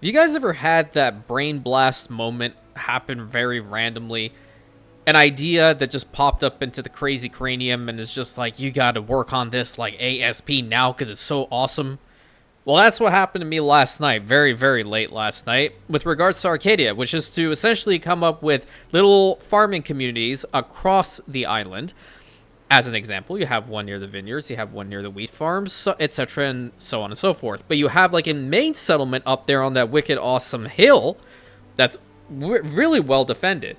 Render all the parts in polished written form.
You guys ever had that brain blast moment happen very randomly? An idea that just popped up into the crazy cranium and is just like, you gotta work on this like ASP now because it's so awesome. Well, that's what happened to me last night, very, very late last night, with regards to Arcadia, which is to essentially come up with little farming communities across the island. As an example, you have one near the vineyards, you have one near the wheat farms, so, etc., and so on and so forth. But you have like a main settlement up there on that wicked awesome hill that's really well defended.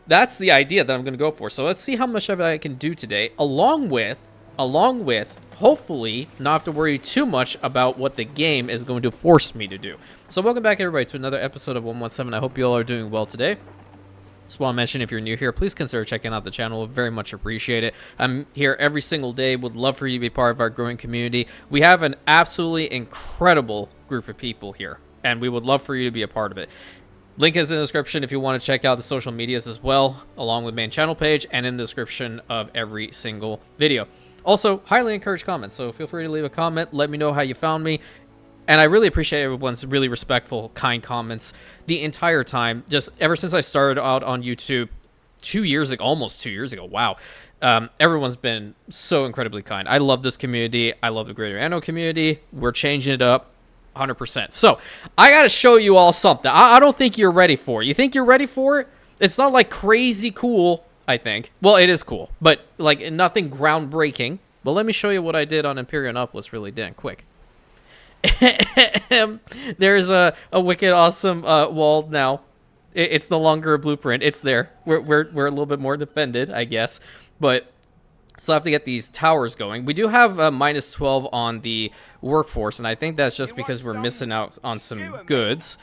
That's the idea that I'm going to go for. So let's see how much of it I can do today, along with, hopefully, not have to worry too much about what the game is going to force me to do. So welcome back, everybody, to another episode of 117. I hope you all are doing well today. Just want to mention, if you're new here, please consider checking out the channel. Very much appreciate it. I'm here every single day. Would love for you to be part of our growing community. We have an absolutely incredible group of people here, and we would love for you to be a part of it. Link is in the description if you want to check out the social medias as well, along with main channel page, and in the description of every single video. Also, highly encourage comments, so feel free to leave a comment. Let me know how you found me. And I really appreciate everyone's really respectful, kind comments the entire time. Just ever since I started out on YouTube 2 years ago, almost 2 years ago. Wow. Everyone's been so incredibly kind. I love this community. I love the greater Anno community. We're changing it up 100%. So I got to show you all something. I don't think you're ready for it. You think you're ready for it? It's not like crazy cool, I think. Well, it is cool, but like nothing groundbreaking. But let me show you what I did on Imperium Uplist really damn quick. There's a wicked awesome wall now. It's no longer a blueprint. It's there. We're a little bit more defended, I guess. But still have to get these towers going. We do have a -12 on the workforce, and I think that's just because we're missing out on some goods.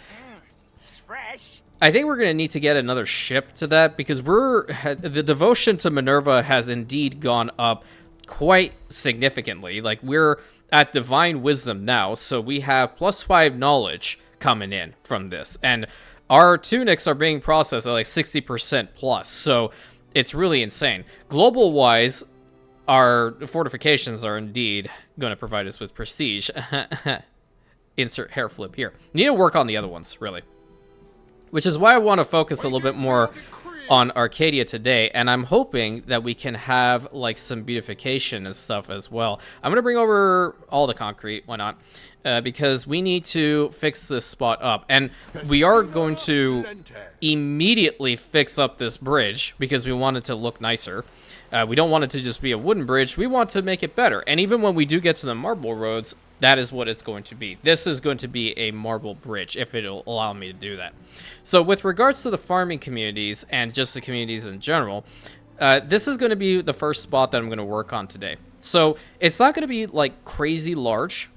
I think we're going to need to get another ship to that, because the devotion to Minerva has indeed gone up quite significantly. Like, we're at divine wisdom now, so we have +5 knowledge coming in from this, and our tunics are being processed at like 60% plus, so it's really insane. Global wise, our fortifications are indeed going to provide us with prestige. Insert hair flip here. Need to work on the other ones, really, which is why I want to focus a little bit more on Arcadia today, and I'm hoping that we can have like some beautification and stuff as well. I'm gonna bring over all the concrete, why not, because we need to fix this spot up, and we are going to immediately fix up this bridge because we want it to look nicer. We don't want it to just be a wooden bridge. We want to make it better, and even when we do get to the marble roads, that is what it's going to be. This is going to be a marble bridge, if it'll allow me to do that. So with regards to the farming communities and just the communities in general, this is going to be the first spot that I'm going to work on today. So it's not going to be like crazy large,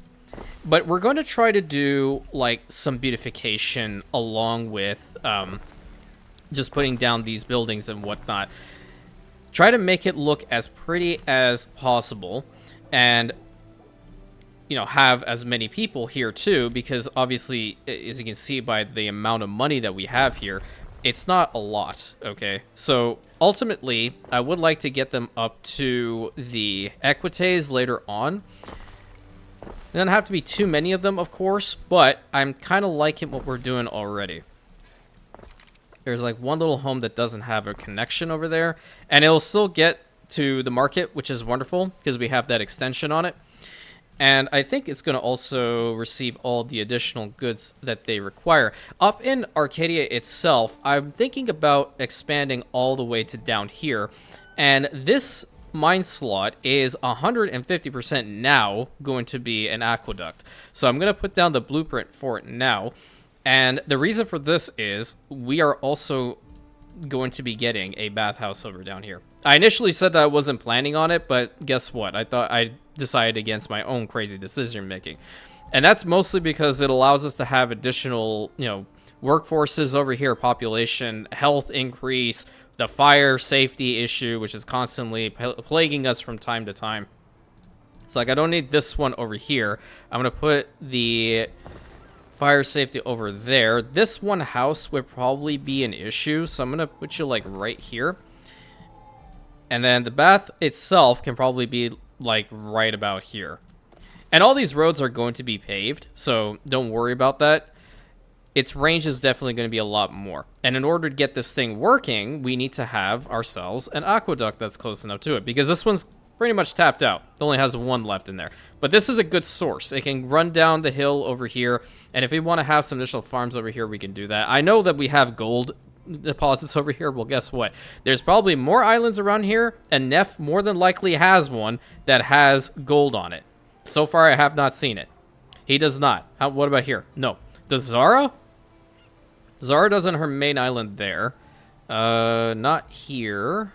but we're going to try to do like some beautification along with just putting down these buildings and whatnot. Try to make it look as pretty as possible, and you know, have as many people here too, because obviously, as you can see by the amount of money that we have here, it's not a lot. Okay, so ultimately I would like to get them up to the equites later on. It doesn't have to be too many of them, of course, but I'm kind of liking what we're doing already. There's like one little home that doesn't have a connection over there, and it'll still get to the market, which is wonderful because we have that extension on it. And I think it's going to also receive all the additional goods that they require. Up in Arcadia itself, I'm thinking about expanding all the way to down here. And this mine slot is 150% now going to be an aqueduct. So I'm going to put down the blueprint for it now. And the reason for this is we are also going to be getting a bathhouse over down here. I initially said that I wasn't planning on it, but guess what? I decided against my own crazy decision making. And that's mostly because it allows us to have additional, you know, workforces over here, population, health increase, the fire safety issue, which is constantly plaguing us from time to time. It's like, I don't need this one over here. I'm going to put the fire safety over there. This one house would probably be an issue, so I'm going to put you like right here. And then the bath itself can probably be like right about here. And all these roads are going to be paved, so don't worry about that. its range is definitely going to be a lot more. And in order to get this thing working, we need to have ourselves an aqueduct that's close enough to it, because this one's pretty much tapped out. It only has one left in there. But this is a good source. It can run down the hill over here, and if we want to have some additional farms over here, we can do that. I know that we have gold deposits over here. Well, guess what? There's probably more islands around here, and Neff more than likely has one that has gold on it. So far, I have not seen it. He does not. What about here? No. Does Zara? Zara does on her main island there. Not here.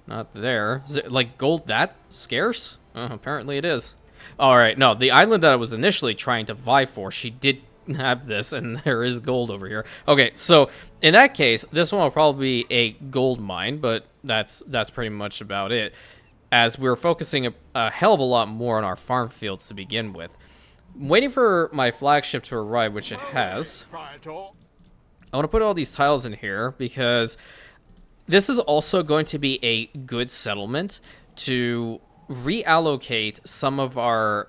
Not there. Is it, like, gold that scarce? Apparently it is. Alright, no. The island that I was initially trying to vie for, she did have this, and there is gold over here. Okay, so in that case, this one will probably be a gold mine, but that's pretty much about it, as we're focusing a hell of a lot more on our farm fields to begin with. I'm waiting for my flagship to arrive, which it has. I want to put all these tiles in here because this is also going to be a good settlement to reallocate some of our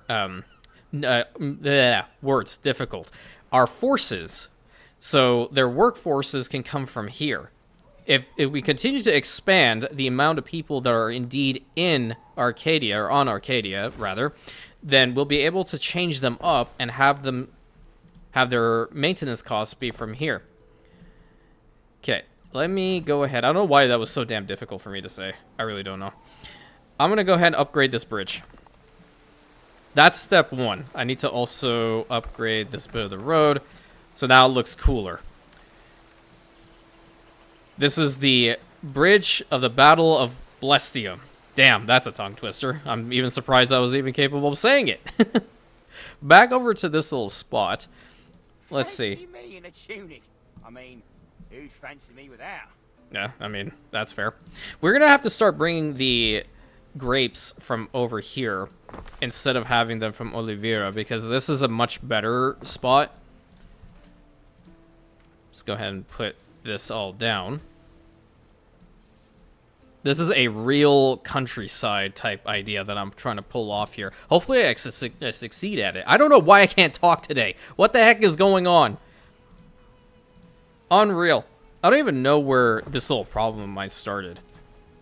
words difficult, our forces, so their workforces can come from here. If we continue to expand the amount of people that are indeed in Arcadia, or on Arcadia rather, then we'll be able to change them up and have them have their maintenance costs be from here. Okay, let me go ahead. I don't know why that was so damn difficult for me to say. I really don't know. I'm gonna go ahead and upgrade this bridge. That's step one. I need to also upgrade this bit of the road, so now it looks cooler. This is the Bridge of the Battle of Blestium. Damn, that's a tongue twister. I'm even surprised I was even capable of saying it. Back over to this little spot. Let's see. Me in a tunic. I mean, who'd fancy me without? Yeah, I mean, that's fair. We're going to have to start bringing the grapes from over here instead of having them from Oliveira, because this is a much better spot. Let's go ahead and put this all down. This is a real countryside type idea that I'm trying to pull off here. Hopefully I succeed at it. I don't know why I can't talk today. What the heck is going on? Unreal. I don't even know where this little problem of mine started.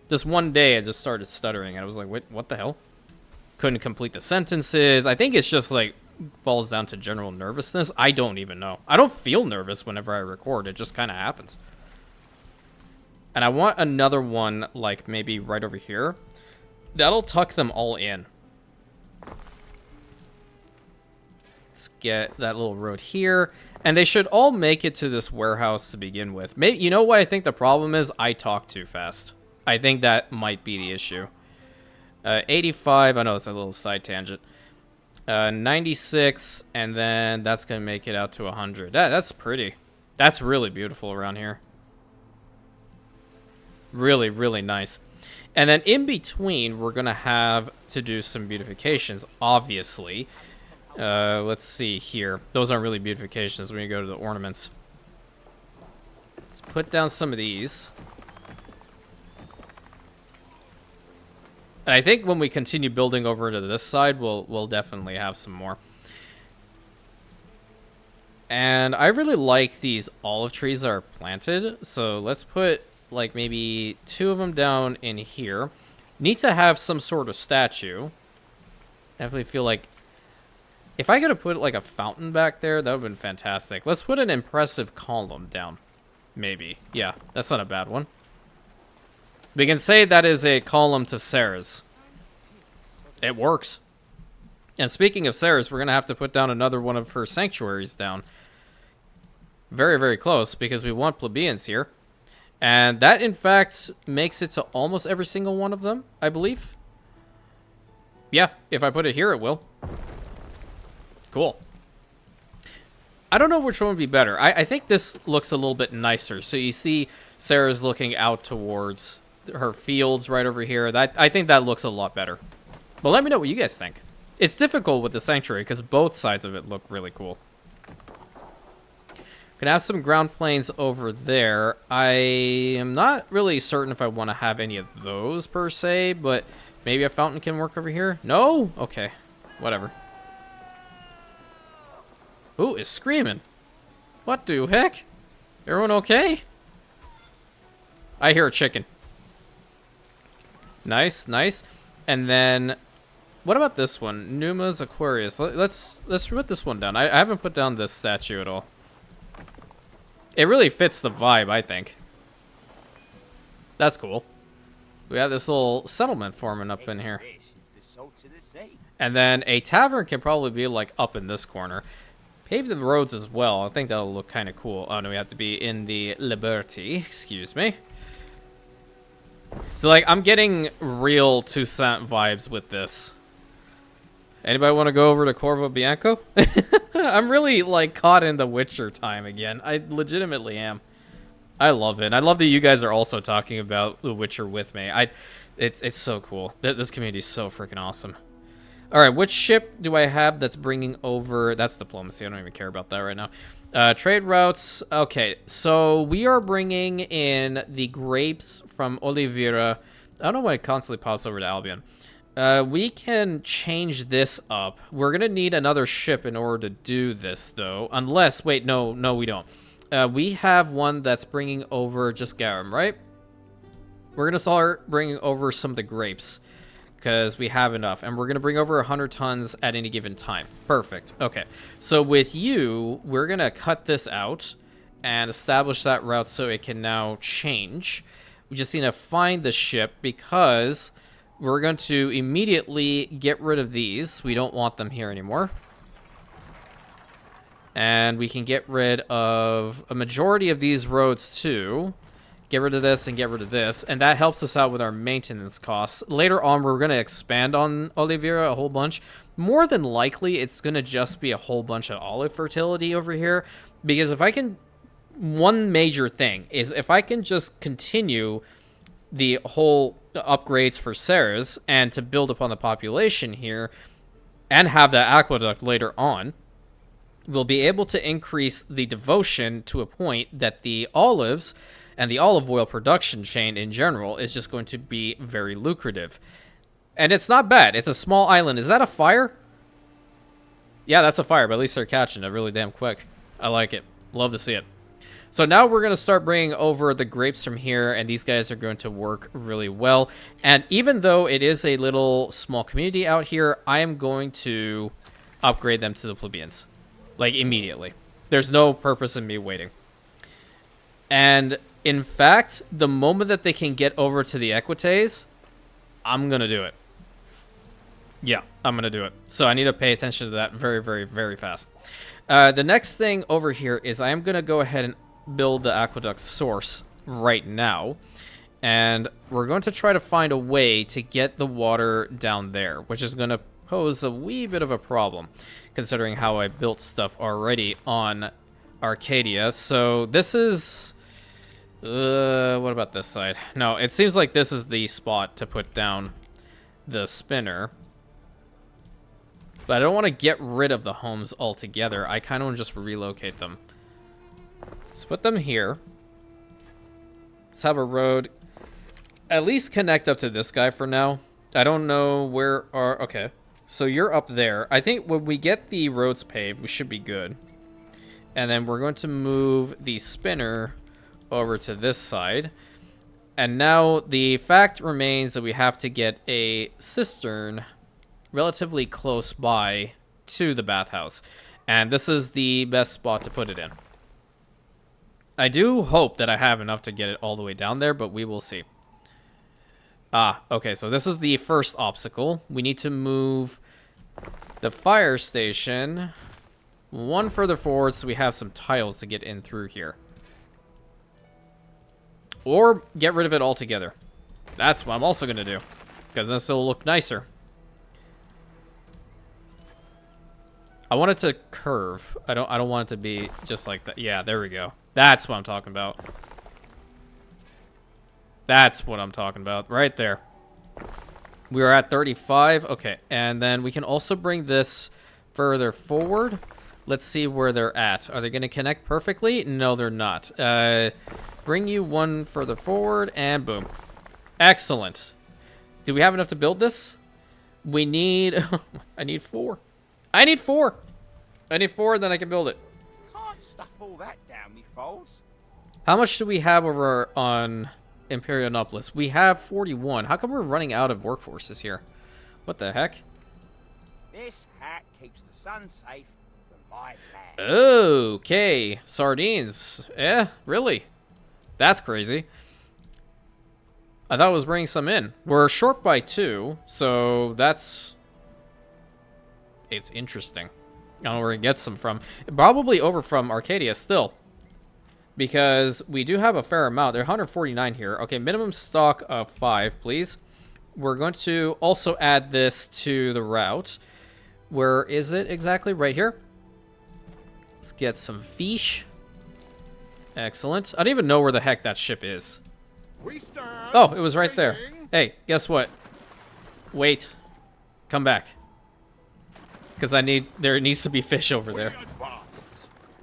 Just one day I just started stuttering and I was like, wait, what the hell? Couldn't complete the sentences. I think it's just like falls down to general nervousness. I don't even know. I don't feel nervous whenever I record. It just kind of happens. And I want another one, like, maybe right over here. That'll tuck them all in. Let's get that little road here. And they should all make it to this warehouse to begin with. Maybe, you know what I think the problem is? I talk too fast. I think that might be the issue. 85, I know it's a little side tangent. 96, and then that's going to make it out to 100. That's pretty. That's really beautiful around here. Really, really nice. And then in between, we're going to have to do some beautifications, obviously. Let's see here. Those aren't really beautifications when you go to the ornaments. Let's put down some of these. And I think when we continue building over to this side, we'll definitely have some more. And I really like these olive trees that are planted. So let's put like maybe 2 of them down in here. Need to have some sort of statue. Definitely feel like if I could have put like a fountain back there, that would have been fantastic. Let's put an impressive column down. Maybe. Yeah, that's not a bad one. We can say that is a column to Sarah's. It works. And speaking of Sarah's, we're going to have to put down another one of her sanctuaries down. Very, very close, because we want plebeians here. And that, in fact, makes it to almost every single one of them, I believe. Yeah, if I put it here, it will. Cool. I don't know which one would be better. I think this looks a little bit nicer. So you see Sarah's looking out towards her fields right over here. I think that looks a lot better. But let me know what you guys think. It's difficult with the sanctuary because both sides of it look really cool. Gonna have some ground planes over there. I am not really certain if I want to have any of those per se, but maybe a fountain can work over here. No? Okay. Whatever. Ooh, it's screaming. What the heck? Everyone okay? I hear a chicken. Nice, nice. And then, what about this one? Numa's Aquarius. Let's put this one down. I haven't put down this statue at all. It really fits the vibe, I think. That's cool. We have this little settlement forming up in here. And then a tavern can probably be like up in this corner. Pave the roads as well. I think that'll look kind of cool. Oh no, we have to be in the Liberty. Excuse me. So like, I'm getting real Toussaint vibes with this. Anybody want to go over to Corvo Bianco? I'm really like caught in the Witcher time again. I legitimately am. I love it. I love that you guys are also talking about The Witcher with me. It's so cool. This community is so freaking awesome. All right, which ship do I have that's bringing over? That's diplomacy. I don't even care about that right now. Trade routes. Okay, so we are bringing in the grapes from Oliveira. I don't know why it constantly pops over to Albion. We can change this up. We're going to need another ship in order to do this, though. Unless, wait, no, we don't. We have one that's bringing over just garum, right? We're going to start bringing over some of the grapes because we have enough. And we're going to bring over 100 tons at any given time. Perfect. Okay. So with you, we're going to cut this out and establish that route so it can now change. We just need to find the ship because we're going to immediately get rid of these. We don't want them here anymore. And we can get rid of a majority of these roads too. Get rid of this and get rid of this. And that helps us out with our maintenance costs. Later on, we're going to expand on Oliveira a whole bunch. More than likely, it's going to just be a whole bunch of olive fertility over here. Because if I can... One major thing is if I can just continue the whole upgrades for Ceres and to build upon the population here and have that aqueduct later on, we'll be able to increase the devotion to a point that the olives and the olive oil production chain in general is just going to be very lucrative. And it's not bad. It's a small island. Is that a fire? Yeah, that's a fire, but at least they're catching it really damn quick. I like it. Love to see it. So now we're going to start bringing over the grapes from here, and these guys are going to work really well. And even though it is a little small community out here, I am going to upgrade them to the plebeians. Like, immediately. There's no purpose in me waiting. And, in fact, the moment that they can get over to the Equites, I'm going to do it. Yeah, I'm going to do it. So I need to pay attention to that very, very, very fast. The next thing over here is I am going to go ahead and build the aqueduct source right now. And we're going to try to find a way to get the water down there, which is going to pose a wee bit of a problem, considering how I built stuff already on Arcadia. So this is... what about this side? No, it seems like this is the spot to put down the spinner. But I don't want to get rid of the homes altogether. I kind of want to just relocate them. Let's put them here. Let's have a road at least connect up to this guy for now. I don't know where our... Okay. So you're up there. I think when we get the roads paved, we should be good. And then we're going to move the spinner over to this side. And now the fact remains that we have to get a cistern relatively close by to the bathhouse. And this is the best spot to put it in. I do hope that I have enough to get it all the way down there, but we will see. Okay, so this is the first obstacle. We need to move the fire station one further forward so we have some tiles to get in through here. Or get rid of it altogether. That's what I'm also going to do, because this will look nicer. I want it to curve. I don't want it to be just like that. Yeah, there we go. That's what I'm talking about. That's what I'm talking about. Right there. We are at 35. Okay, and then we can also bring this further forward. Let's see where they're at. Are they going to connect perfectly? No, they're not. Bring you one further forward, and boom. Excellent. Do we have enough to build this? We need... I need 4. I need 4. I need 4, then I can build it. Can't stuff all that golds. How much do we have over on Imperianopolis? We have 41. How come we're running out of workforces here? What the heck? This hat keeps the sun safe from my plan. Okay. Sardines. Really? That's crazy. I thought it was bringing some in. We're short by 2, so that's... It's interesting. I don't know where it gets them from. Probably over from Arcadia still. Because we do have a fair amount. They're 149 here. Okay, minimum stock of 5, please. We're going to also add this to the route. Where is it exactly? Right here. Let's get some fish. Excellent. I don't even know where the heck that ship is. Oh, it was right there. Hey, guess what? Wait. Come back. Because there needs to be fish over there.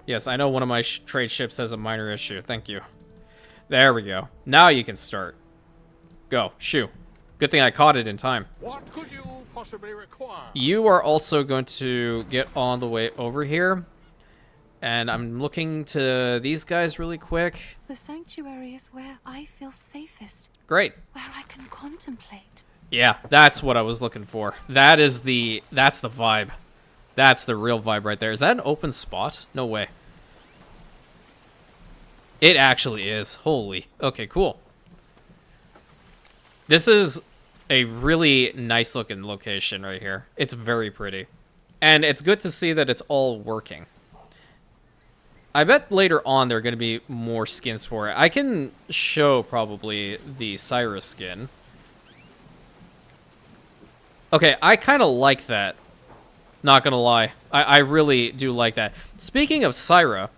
Yes, I know one of my trade ships has a minor issue. Thank you. There we go. Now you can start. Go. Shoo. Good thing I caught it in time. What could you possibly require? You are also going to get on the way over here. And I'm looking to these guys really quick. The sanctuary is where I feel safest. Great. Where I can contemplate. Yeah, that's what I was looking for. That's the vibe. That's the real vibe right there. Is that an open spot? No way. It actually is. Holy. Okay, cool. This is a really nice looking location right here. It's very pretty. And it's good to see that it's all working. I bet later on there are going to be more skins for it. I can show probably the Cyrus skin. Okay, I kind of like that. Not gonna lie. I really do like that. Speaking of Syra,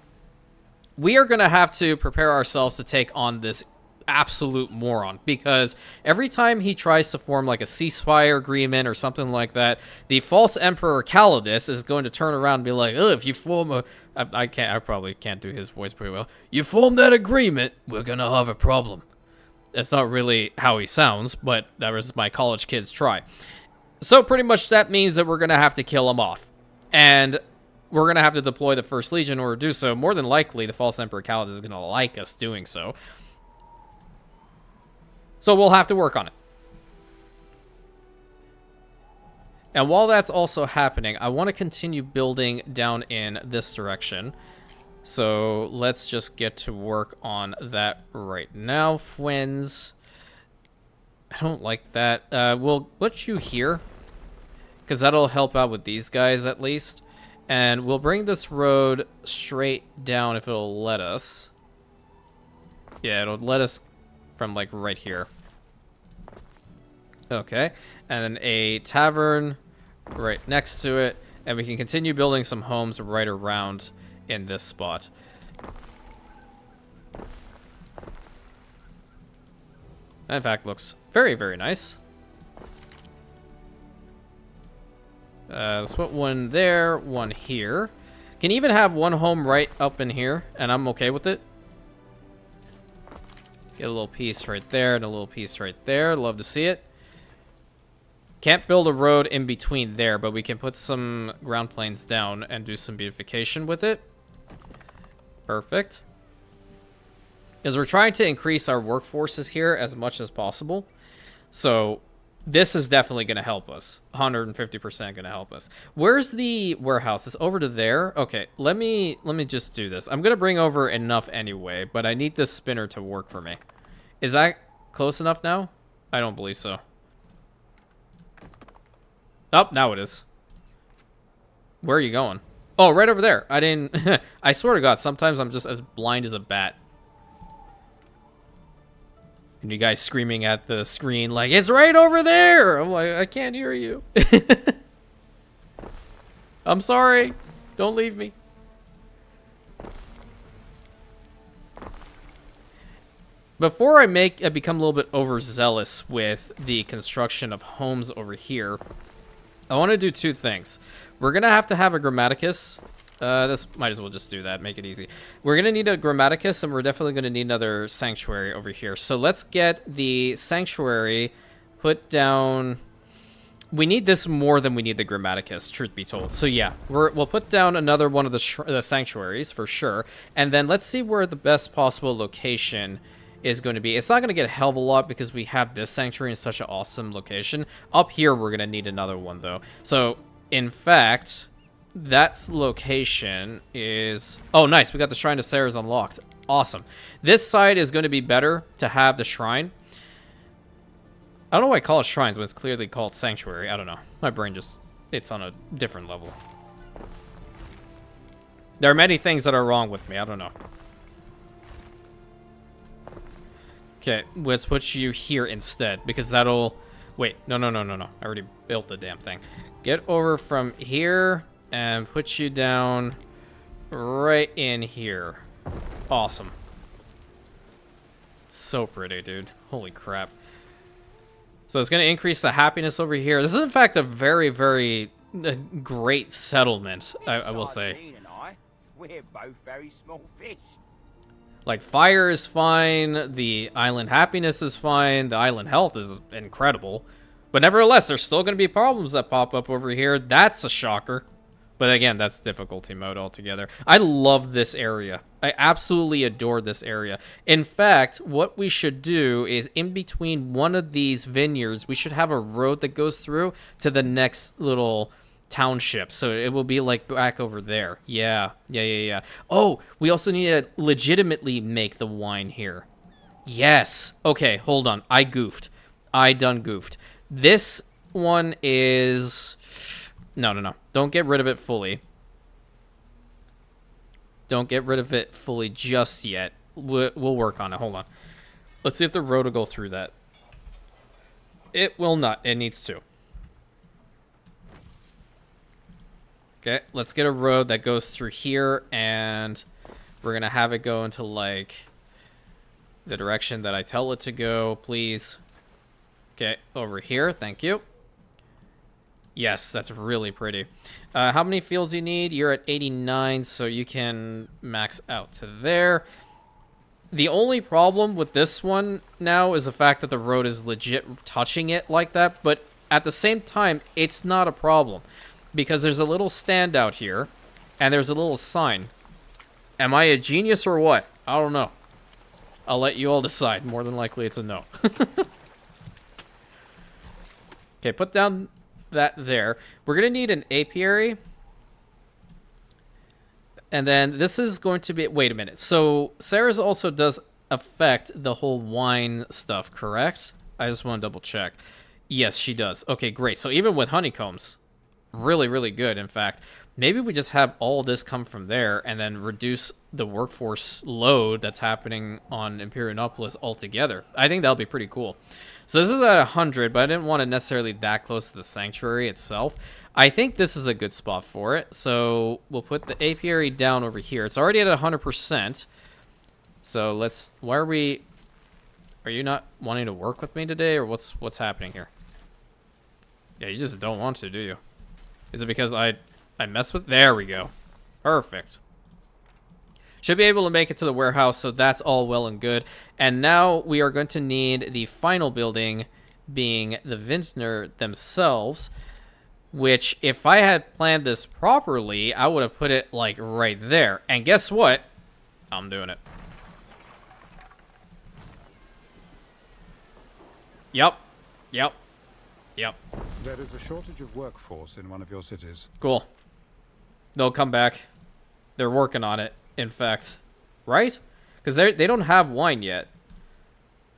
we are gonna have to prepare ourselves to take on this absolute moron, because every time he tries to form like a ceasefire agreement or something like that, the false emperor Calidus is going to turn around and be like, oh, if you form a... I probably can't do his voice pretty well. You form that agreement, we're gonna have a problem. That's not really how he sounds, but that was my college kids try. So pretty much that means that we're going to have to kill him off. And we're going to have to deploy the First Legion in order to do so. More than likely, the False Emperor Calidus is going to like us doing so. So we'll have to work on it. And while that's also happening, I want to continue building down in this direction. So let's just get to work on that right now, friends. I don't like that. We'll put you here, because that'll help out with these guys at least. And we'll bring this road straight down if it'll let us. Yeah, it'll let us from like right here. Okay. And then a tavern right next to it. And we can continue building some homes right around in this spot. That in fact looks very, very nice. Let's put one there, one here. Can even have one home right up in here, and I'm okay with it. Get a little piece right there and a little piece right there. Love to see it. Can't build a road in between there, but we can put some ground planes down and do some beautification with it. Perfect. Because we're trying to increase our workforces here as much as possible. So this is definitely going to help us. 150% going to help us. Where's the warehouse? It's over to there. Okay, let me just do this. I'm going to bring over enough anyway, but I need this spinner to work for me. Is that close enough now? I don't believe so. Oh, now it is. Where are you going? Oh, right over there. I didn't... I swear to God, sometimes I'm just as blind as a bat. And you guys screaming at the screen like, it's right over there! I'm like, I can't hear you. I'm sorry. Don't leave me. Before I become a little bit overzealous with the construction of homes over here, I want to do two things. We're going to have a Grammaticus. This might as well just do that, make it easy. We're going to need a Grammaticus, and we're definitely going to need another sanctuary over here. So let's get the sanctuary put down. we need this more than we need the Grammaticus, truth be told. So yeah, we'll put down another one of the sanctuaries for sure. And then let's see where the best possible location is going to be. It's not going to get a hell of a lot because we have this sanctuary in such an awesome location. Up here, we're going to need another one though. So in fact, that location is... Oh, nice. We got the Shrine of Sarah's unlocked. Awesome. This side is going to be better to have the shrine. I don't know why I call it shrines when it's clearly called sanctuary. I don't know. My brain just... It's on a different level. There are many things that are wrong with me. I don't know. Okay, let's put you here instead because that'll... Wait, no. I already built the damn thing. Get over from here and put you down right in here. Awesome. So pretty, dude. Holy crap. So it's going to increase the happiness over here. This is, in fact, a very, very great settlement, I will say. Sardine and I, we're both very small fish. Like, fire is fine. The island happiness is fine. The island health is incredible. But nevertheless, there's still going to be problems that pop up over here. That's a shocker. But again, that's difficulty mode altogether. I love this area. I absolutely adore this area. In fact, what we should do is in between one of these vineyards, we should have a road that goes through to the next little township. So it will be like back over there. Yeah. Oh, we also need to legitimately make the wine here. Yes. Okay, hold on. I goofed. I done goofed. This one is... No. Don't get rid of it fully. Don't get rid of it fully just yet. We'll work on it. Hold on. Let's see if the road will go through that. It will not. It needs to. Okay, let's get a road that goes through here, and we're going to have it go into, like, the direction that I tell it to go, please. Okay, over here. Thank you. Yes, that's really pretty. How many fields you need? You're at 89, so you can max out to there. The only problem with this one now is the fact that the road is legit touching it like that, but at the same time, it's not a problem because there's a little stand out here, and there's a little sign. Am I a genius or what? I don't know. I'll let you all decide. More than likely, it's a no. Okay, put down... that there. We're gonna need an apiary, and then this is going to be... Wait a minute. So Sarah's also does affect the whole wine stuff, correct? I just want to double check. Yes, she does. Okay, great. So even with honeycombs, really good. In fact, maybe we just have all this come from there and then reduce the workforce load that's happening on Imperionopolis altogether. I think that'll be pretty cool. So this is at 100, but I didn't want it necessarily that close to the sanctuary itself. I think this is a good spot for it. So we'll put the apiary down over here. It's already at 100%. So let's... Why are we... Are you not wanting to work with me today, or what's happening here? Yeah, you just don't want to, do you? Is it because I mess with... There we go. Perfect. Should be able to make it to the warehouse, so that's all well and good. And now we are going to need the final building being the vintner themselves, which if I had planned this properly, I would have put it like right there. And guess what? I'm doing it. Yep. There is a shortage of workforce in one of your cities. Cool. They'll come back. They're working on it. In fact, right? Because they don't have wine yet.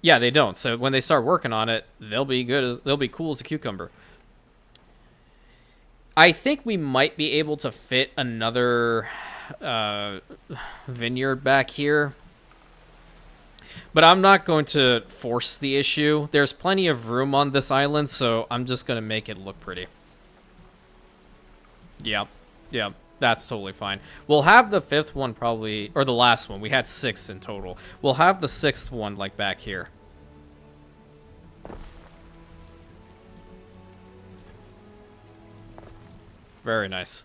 Yeah, they don't. So when they start working on it, they'll be good. They'll be cool as a cucumber. I think we might be able to fit another vineyard back here, but I'm not going to force the issue. There's plenty of room on this island, so I'm just gonna make it look pretty. Yep. That's totally fine. We'll have the fifth one probably, or the last one. We had 6 in total. We'll have the 6th one like back here. Very nice.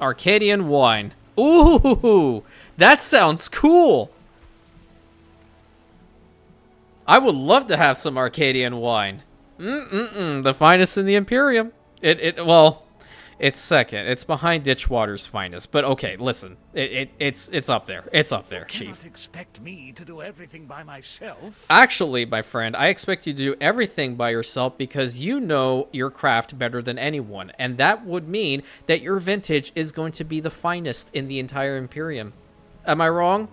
Arcadian Wine. Ooh, that sounds cool. I would love to have some Arcadian wine. The finest in the Imperium. Well, it's second. It's behind Ditchwater's finest. But okay, listen. It's up there. It's up there, You Chief. cannot expect me to do everything by myself. Actually, my friend, I expect you to do everything by yourself because you know your craft better than anyone. And that would mean that your vintage is going to be the finest in the entire Imperium. Am I wrong?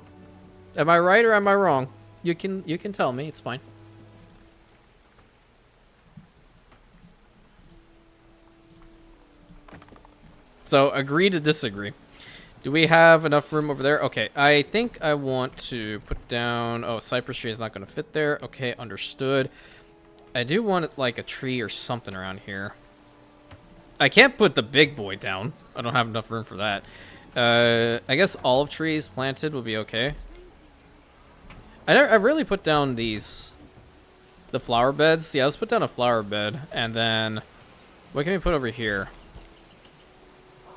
Am I right or am I wrong? You can tell me. It's fine. So, agree to disagree. Do we have enough room over there? Okay, I think I want to put down... Oh, cypress tree is not going to fit there. Okay, understood. I do want, like, a tree or something around here. I can't put the big boy down. I don't have enough room for that. I guess olive trees planted would be okay. I really put down these... The flower beds. Yeah, let's put down a flower bed. And then... What can we put over here?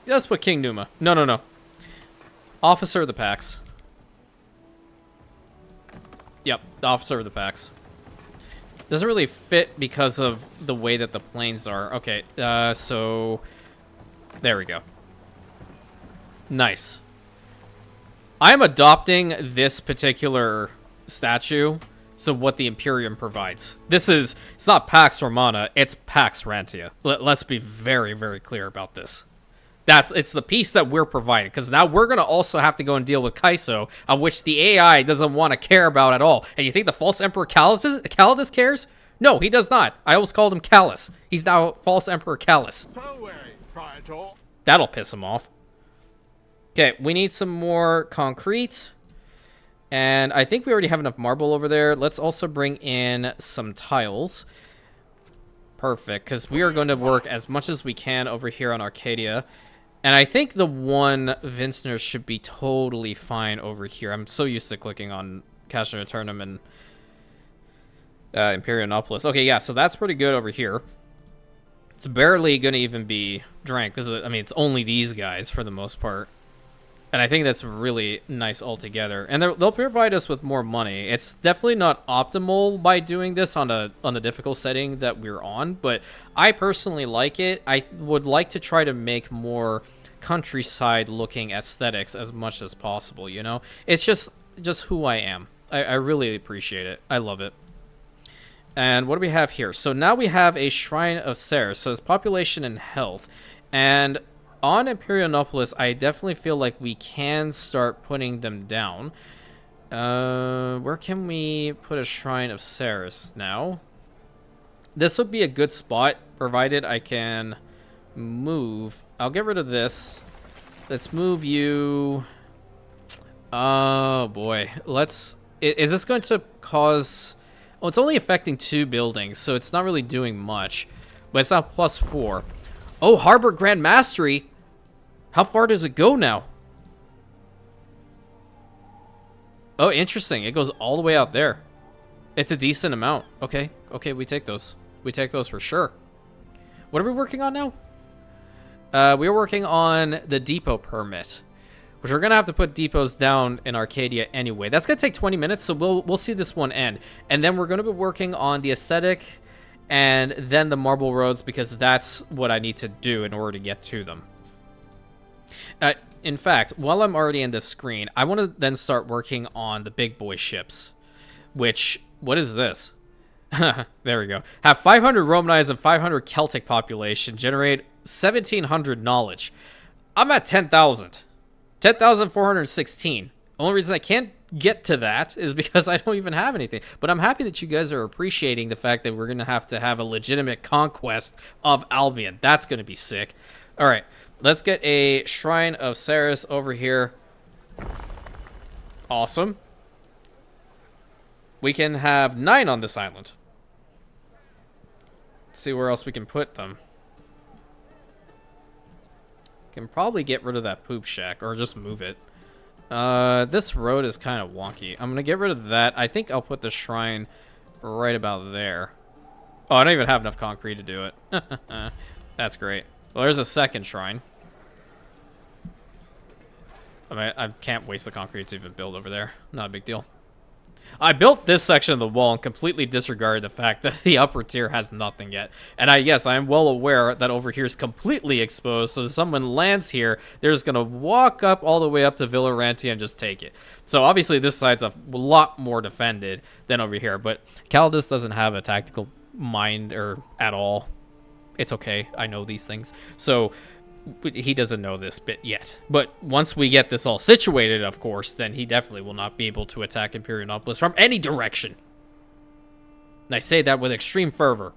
Yeah, let's put King Numa. No. Officer of the Pax. Yep, the Officer of the Pax. Doesn't really fit because of the way that the planes are. Okay, so... There we go. Nice. I'm adopting this particular statue, so what the Imperium provides. It's not Pax Romana, it's Pax Rantia. Let's be very, very clear about this. It's the piece that we're providing, because now we're going to also have to go and deal with Kaiso, of which the AI doesn't want to care about at all. And you think the False Emperor Calidus cares? No, he does not. I always called him Callus. He's now False Emperor Callus. So wary, Praetor. That'll piss him off. Okay, we need some more concrete. And I think we already have enough marble over there. Let's also bring in some tiles. Perfect, because we are going to work as much as we can over here on Arcadia. And I think the one Vincner should be totally fine over here. I'm so used to clicking on Cash and Eternum and Imperionopolis. Okay, yeah, so that's pretty good over here. It's barely going to even be drank, because, I mean, it's only these guys for the most part. And I think that's really nice altogether. And they'll provide us with more money. It's definitely not optimal by doing this on the difficult setting that we're on, but I personally like it. I would like to try to make more countryside-looking aesthetics as much as possible, you know? It's just who I am. I really appreciate it. I love it. And what do we have here? So now we have a Shrine of Ceres. So it's population and health. And... on Imperionopolis, I definitely feel like we can start putting them down. Where can we put a Shrine of Ceres now? This would be a good spot, provided I can move. I'll get rid of this. Let's move you. Oh, boy. Is this going to cause... Oh, it's only affecting 2 buildings, so it's not really doing much. But it's not +4. Oh, Harbor Grand Mastery. How far does it go now? Oh, interesting. It goes all the way out there. It's a decent amount. Okay, we take those. We take those for sure. What are we working on now? We're working on the depot permit, which we're gonna have to put depots down in Arcadia anyway. That's gonna take 20 minutes, so we'll see this one end, and then we're gonna be working on the aesthetic. And then the marble roads, because that's what I need to do in order to get to them. In fact, while I'm already in this screen, I want to then start working on the big boy ships. Which, what is this? There we go. Have 500 Romanized and 500 Celtic population. Generate 1,700 knowledge. I'm at 10,000. 10,416. Only reason I can't get to that is because I don't even have anything. But I'm happy that you guys are appreciating the fact that we're going to have a legitimate conquest of Albion. That's going to be sick. All right, let's get a Shrine of Ceres over here. Awesome. We can have 9 on this island. Let's see where else we can put them. Can probably get rid of that poop shack or just move it. This road is kind of wonky. I'm gonna get rid of that. I think I'll put the shrine right about there. Oh, I don't even have enough concrete to do it. That's great. Well, there's a second shrine. I mean, I can't waste the concrete to even build over there. Not a big deal. I built this section of the wall and completely disregarded the fact that the upper tier has nothing yet. And yes, I am well aware that over here is completely exposed, so if someone lands here, they're just going to walk up all the way up to Villaranti and just take it. So obviously this side's a lot more defended than over here, but Caldas doesn't have a tactical mind or at all. It's okay, I know these things. So he doesn't know this bit yet. But once we get this all situated, of course, then he definitely will not be able to attack Imperiumopolis from any direction. And I say that with extreme fervor.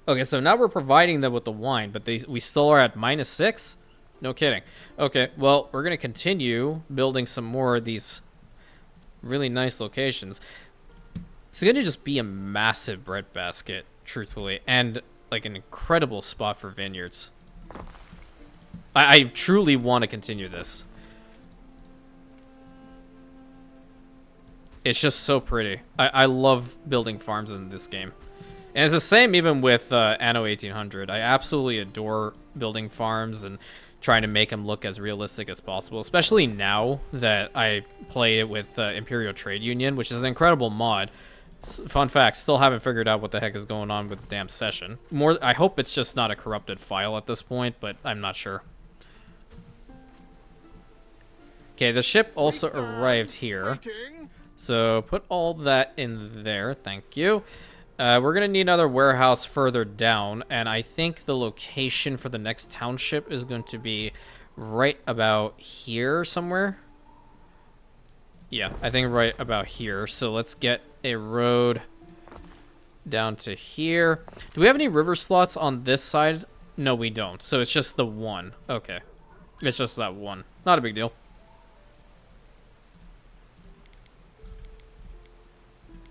Okay, so now we're providing them with the wine, but we still are at -6? No kidding. Okay, well, we're going to continue building some more of these really nice locations. It's going to just be a massive breadbasket, truthfully, and like an incredible spot for vineyards. I truly want to continue this. It's just so pretty. I love building farms in this game. And it's the same even with Anno 1800. I absolutely adore building farms and trying to make them look as realistic as possible, especially now that I play it with Imperial Trade Union, which is an incredible mod. Fun fact, still haven't figured out what the heck is going on with the damn session. I hope it's just not a corrupted file at this point, but I'm not sure. Okay, the ship also arrived here. So put all that in there, thank you. We're gonna need another warehouse further down, and I think the location for the next township is going to be right about here somewhere. Yeah, I think right about here. So let's get a road down to here. Do we have any river slots on this side? No, we don't. So it's just the one. Okay. It's just that one. Not a big deal.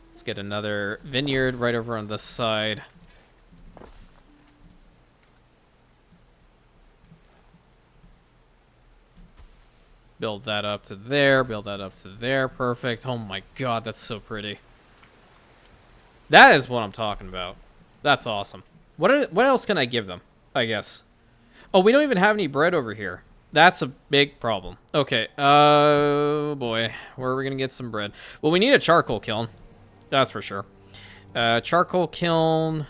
Let's get another vineyard right over on this side. Build that up to there, build that up to there. Perfect. Oh my god, that's so pretty. That is what I'm talking about. That's awesome. What else can I give them, I guess? Oh, we don't even have any bread over here. That's a big problem. Okay, oh boy. Where are we going to get some bread? Well, we need a charcoal kiln. That's for sure. Charcoal kiln.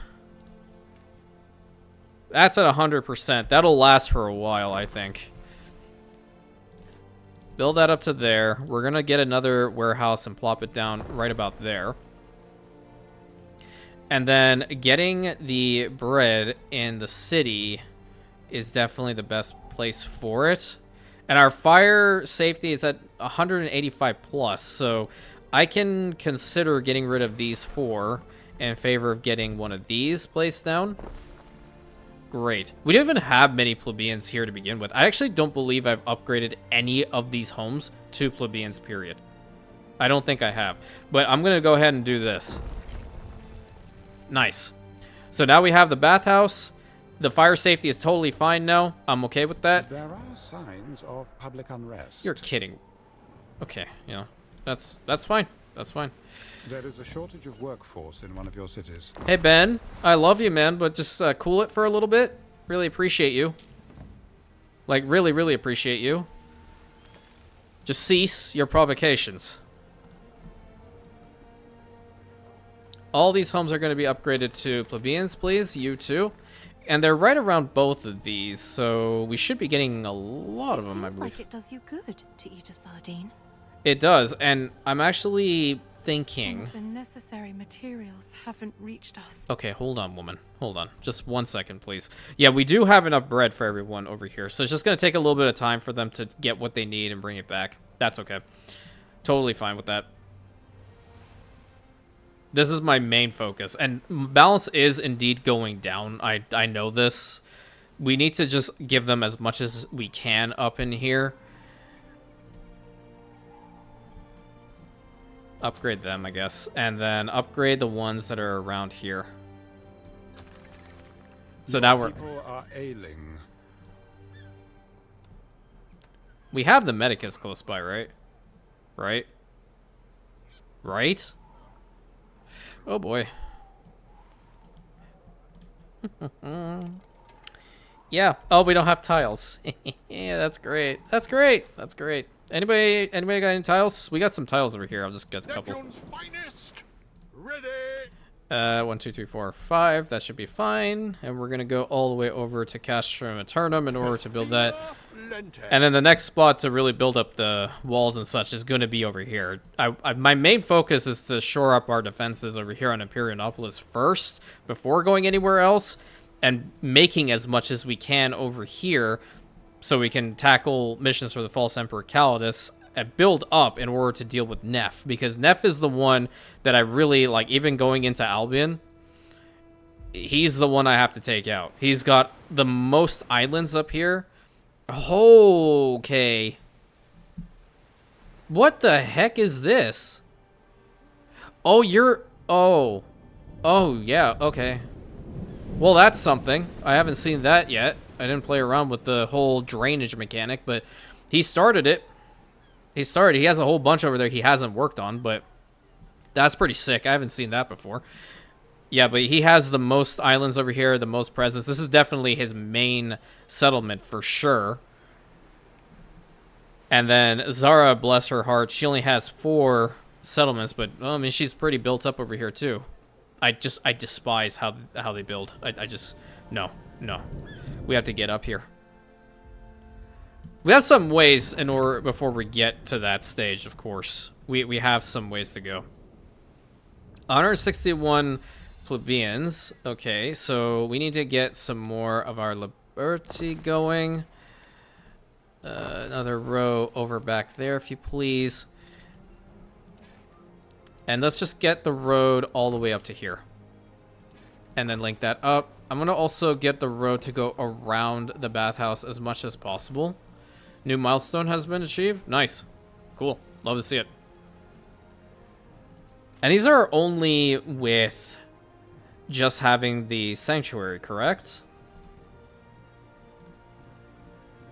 That's at 100%. That'll last for a while, I think. Build that up to there. We're going to get another warehouse and plop it down right about there. And then getting the bread in the city is definitely the best place for it. And our fire safety is at 185 plus, so I can consider getting rid of these 4 in favor of getting one of these placed down. Great. We don't even have many plebeians here to begin with. I actually don't believe I've upgraded any of these homes to plebeians, period. I don't think I have. But I'm going to go ahead and do this. Nice. So now we have the bathhouse. The fire safety is totally fine now. I'm okay with that. There are signs of public unrest. You're kidding. Okay, you know, that's fine. That's fine. There is a shortage of workforce in one of your cities. Hey, Ben. I love you, man, but just cool it for a little bit. Really appreciate you. Like, really, really appreciate you. Just cease your provocations. All these homes are going to be upgraded to plebeians, please. You too. And they're right around both of these, so we should be getting a lot of them, I Feels believe. like it does you good to eat a sardine. It does, and I'm actually thinking... The necessary materials haven't reached us. Okay, hold on, woman. Hold on. Just 1 second, please. Yeah, we do have enough bread for everyone over here, so it's just going to take a little bit of time for them to get what they need and bring it back. That's okay. Totally fine with that. This is my main focus, and balance is indeed going down. I know this. We need to just give them as much as we can up in here. Upgrade them, I guess, and then upgrade the ones that are around here. So now People are ailing. we have the medicus close by, right? Right? Right? Oh boy. Yeah. Oh, we don't have tiles. Yeah, that's great. That's great. That's great. Anybody got any tiles? We got some tiles over here. I'll just get a couple. Legion's finest. Ready. 1, 2, 3, 4, 5. That should be fine. And we're gonna go all the way over to Castrum Eternum in order to build that. And then the next spot to really build up the walls and such is going to be over here. My main focus is to shore up our defenses over here on Imperiumopolis first, before going anywhere else, and making as much as we can over here so we can tackle missions for the False Emperor Calidus and build up in order to deal with Neff. Because Neff is the one that I really like, even going into Albion. He's the one I have to take out. He's got the most islands up here. Okay. What the heck is this? Oh, you're... Oh. Oh, yeah, okay. Well, that's something. I haven't seen that yet. I didn't play around with the whole drainage mechanic, but he started it. He has a whole bunch over there he hasn't worked on, but that's pretty sick. I haven't seen that before. Yeah, but he has the most islands over here, the most presence. This is definitely his main settlement for sure. And then Zara, bless her heart, she only has 4 settlements, but well, I mean, she's pretty built up over here too. I despise how they build. I just no. We have to get up here. We have some ways in order before we get to that stage, of course. We have some ways to go. 161 plebeians. Okay, so we need to get some more of our liberty going. Another row over back there, if you please. And let's just get the road all the way up to here. And then link that up. I'm going to also get the road to go around the bathhouse as much as possible. New milestone has been achieved. Nice. Cool. Love to see it. And these are only with just having the sanctuary, correct?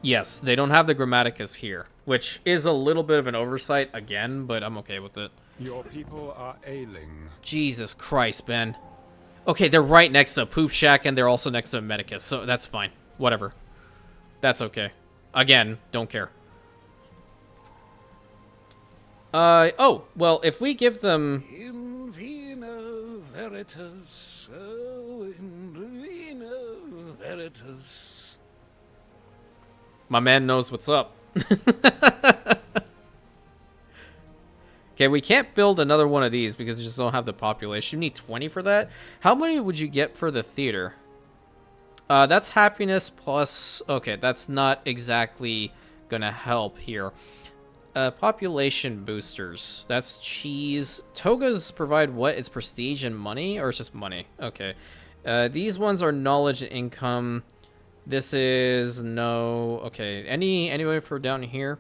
Yes, they don't have the Grammaticus here, which is a little bit of an oversight again, but I'm okay with it. Your people are ailing. Jesus Christ, Ben. Okay, they're right next to a poop shack, and they're also next to a medicus, so that's fine. Whatever. That's okay. Again, don't care. Oh, well, if we give them... In vino veritas, oh, in vino veritas. My man knows what's up. Okay, we can't build another one of these because we just don't have the population. You need 20 for that. How many would you get for the theater? That's happiness plus... Okay, that's not exactly gonna help here. Population boosters. That's cheese. Togas provide what? It's prestige and money? Or it's just money? Okay. These ones are knowledge and income. This is no... Okay, anyway for down here?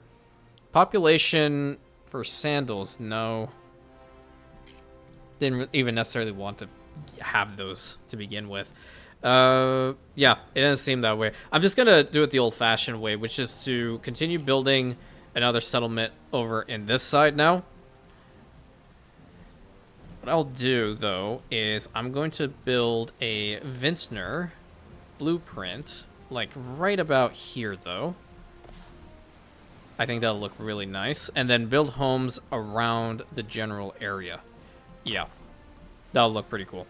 Population... For sandals, no. Didn't even necessarily want to have those to begin with. Yeah, it doesn't seem that way. I'm just gonna do it the old-fashioned way, which is to continue building another settlement over in this side now. What I'll do, though, is I'm going to build a Vintner blueprint, like right about here, though. I think that'll look really nice. And then build homes around the general area. Yeah, that'll look pretty cool.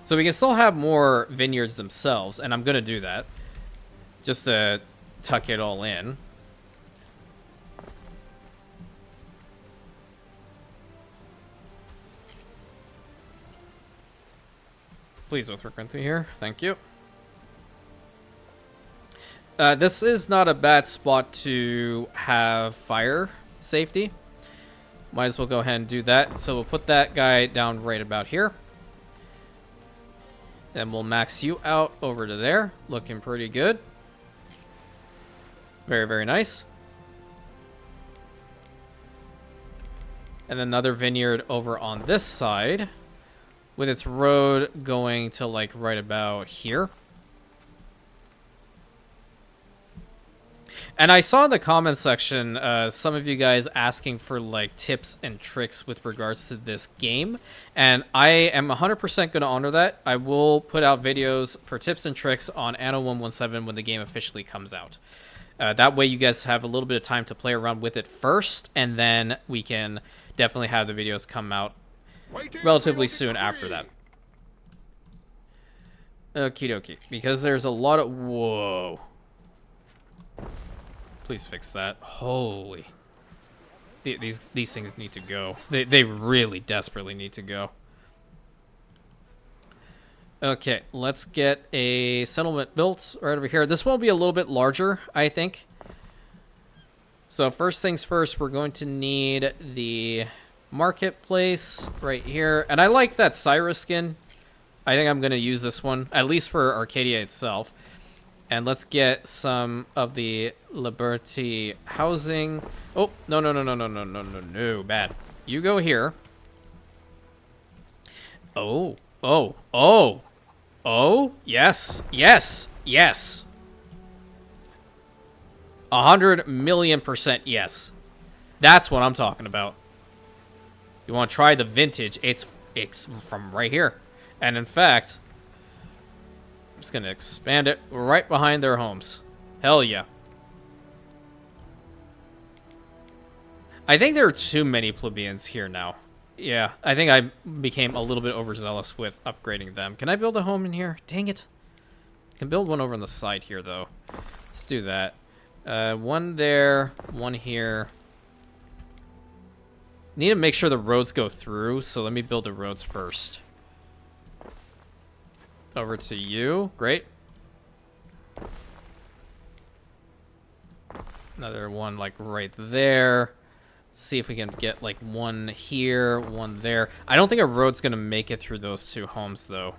So we can still have more vineyards themselves, and I'm going to do that. Just to tuck it all in. Please don't run through here. Thank you. This is not a bad spot to have fire safety. Might as well go ahead and do that. So we'll put that guy down right about here. Then we'll max you out over to there. Looking pretty good. Very, very nice. And another vineyard over on this side. With its road going to like right about here. And I saw in the comment section some of you guys asking for like tips and tricks with regards to this game, and I am 100% going to honor that. I will put out videos for tips and tricks on Anno 117 when the game officially comes out. That way you guys have a little bit of time to play around with it first, and then we can definitely have the videos come out relatively soon after that. Okie dokie. Because there's a lot of... Whoa. Please fix that. Holy. These things need to go. They really desperately need to go. Okay, let's get a settlement built right over here. This one will be a little bit larger, I think. So first things first, we're going to need the marketplace right here. And I like that Cyrus skin. I think I'm going to use this one, at least for Arcadia itself. And let's get some of the Liberty housing. Oh, no, bad. You go here. Oh, yes. 100,000,000% yes. That's what I'm talking about. You want to try the vintage? It's from right here. And in fact, I'm just going to expand it right behind their homes. Hell yeah. I think there are too many plebeians here now. Yeah, I think I became a little bit overzealous with upgrading them. Can I build a home in here? Dang it. I can build one over on the side here, though. Let's do that. One there, one here. Need to make sure the roads go through, so let me build the roads first. Over to you. Great. Another one, like, right there. See if we can get like one here, one there. I don't think a road's gonna make it through those two homes though.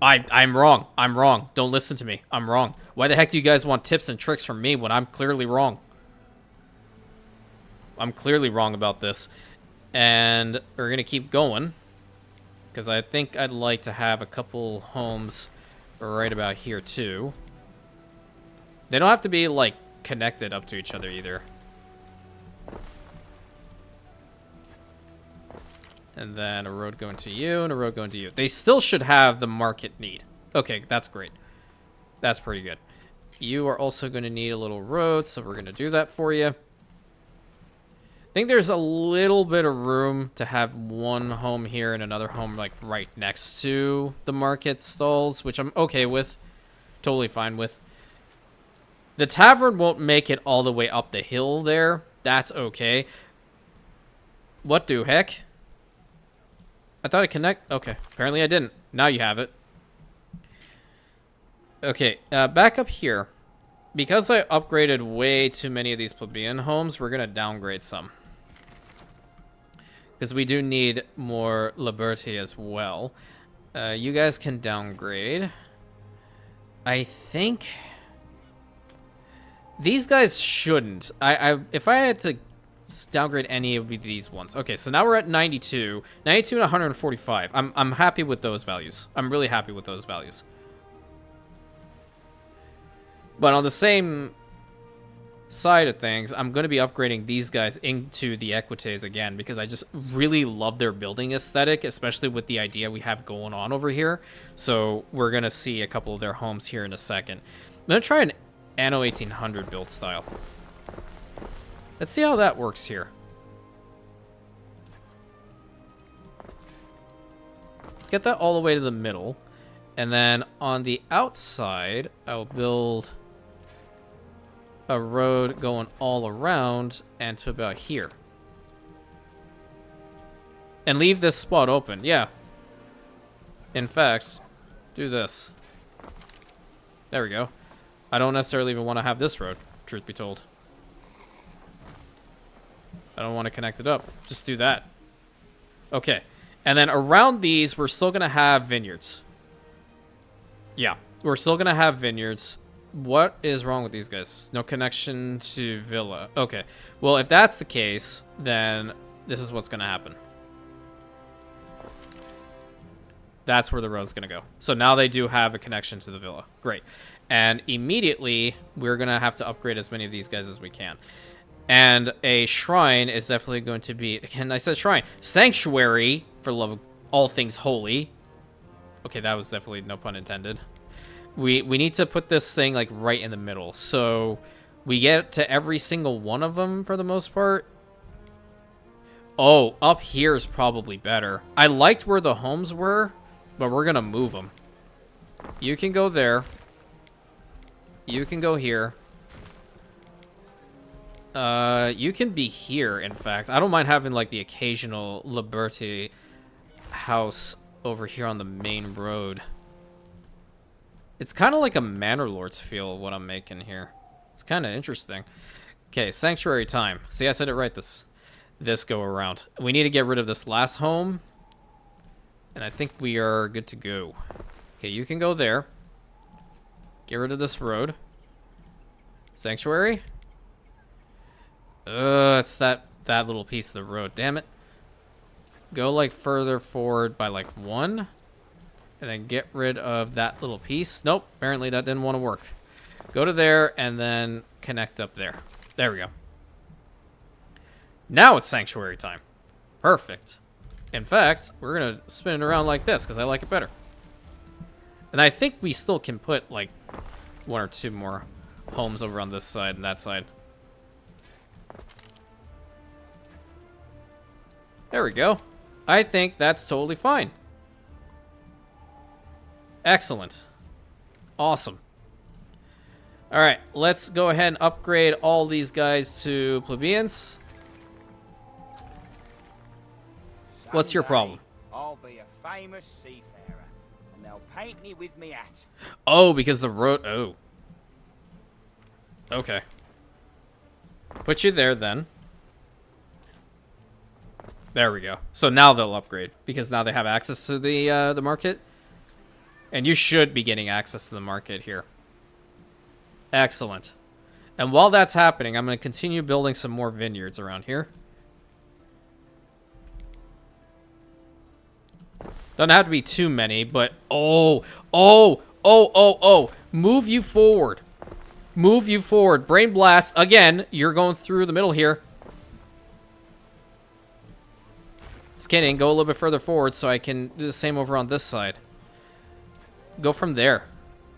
I'm wrong. I'm wrong. Don't listen to me. I'm wrong. Why the heck do you guys want tips and tricks from me when I'm clearly wrong? I'm clearly wrong about this. And we're gonna keep going, because I think I'd like to have a couple homes right about here too. They don't have to be like connected up to each other either. And then a road going to you, and a road going to you. They still should have the market need. Okay, that's great. That's pretty good. You are also going to need a little road, so we're going to do that for you. I think there's a little bit of room to have one home here and another home like right next to the market stalls, which I'm okay with. Totally fine with. The tavern won't make it all the way up the hill there. That's okay. What the heck? I thought I connect. Okay, apparently I didn't. Now you have it. Okay, back up here. Because I upgraded way too many of these plebeian homes, we're going to downgrade some. Because we do need more liberty as well. You guys can downgrade. I think these guys shouldn't. If I had to downgrade any, it would be these ones. Okay, so now we're at 92 and 145. I'm happy with those values. I'm really happy with those values. But on the same side of things, I'm going to be upgrading these guys into the Equites again, because I just really love their building aesthetic, especially with the idea we have going on over here. So we're going to see a couple of their homes here in a second. I'm going to try an Anno 1800 build style. Let's see how that works here. Let's get that all the way to the middle. And then on the outside, I'll build a road going all around and to about here. And leave this spot open. Yeah. In fact, do this. There we go. I don't necessarily even want to have this road, truth be told. I don't want to connect it up. Just do that. Okay. And then around these, we're still going to have vineyards. Yeah. We're still going to have vineyards. What is wrong with these guys? No connection to villa. Okay. Well, if that's the case, then this is what's going to happen. That's where the road's going to go. So now they do have a connection to the villa. Great. And immediately, we're going to have to upgrade as many of these guys as we can. And a shrine is definitely going to be, again, I said shrine, sanctuary, for love of all things holy. Okay, that was definitely no pun intended. We need to put this thing like right in the middle. So We get to every single one of them for the most part. Oh, up here is probably better. I liked where the homes were, but we're going to move them. You can go there. You can go here. You can be here, in fact. I don't mind having, like, the occasional Liberty house over here on the main road. It's kind of like a Manor Lord's feel, what I'm making here. It's kind of interesting. Okay, Sanctuary time. See, I said it right this go around. We need to get rid of this last home. And I think we are good to go. Okay, you can go there. Get rid of this road. Sanctuary. It's that little piece of the road. Damn it. Go, like, further forward by, like, 1. And then get rid of that little piece. Nope, apparently that didn't want to work. Go to there and then connect up there. There we go. Now it's Sanctuary time. Perfect. In fact, we're going to spin it around like this because I like it better. And I think we still can put, like, 1 or 2 more homes over on this side and that side. There we go. I think that's totally fine. Excellent. Awesome. All right, let's go ahead and upgrade all these guys to plebeians. What's your problem? I'll be a famous seafarer, and they'll paint me with me hat. Oh, because the road... Oh. Okay. Put you there, then. There we go. So now they'll upgrade, because now they have access to the market. And you should be getting access to the market here. Excellent. And while that's happening, I'm going to continue building some more vineyards around here. Doesn't have to be too many, but... Oh! Move you forward. Move you forward. Brain blast. Again, you're going through the middle here. Just kidding. Go a little bit further forward so I can do the same over on this side. Go from there.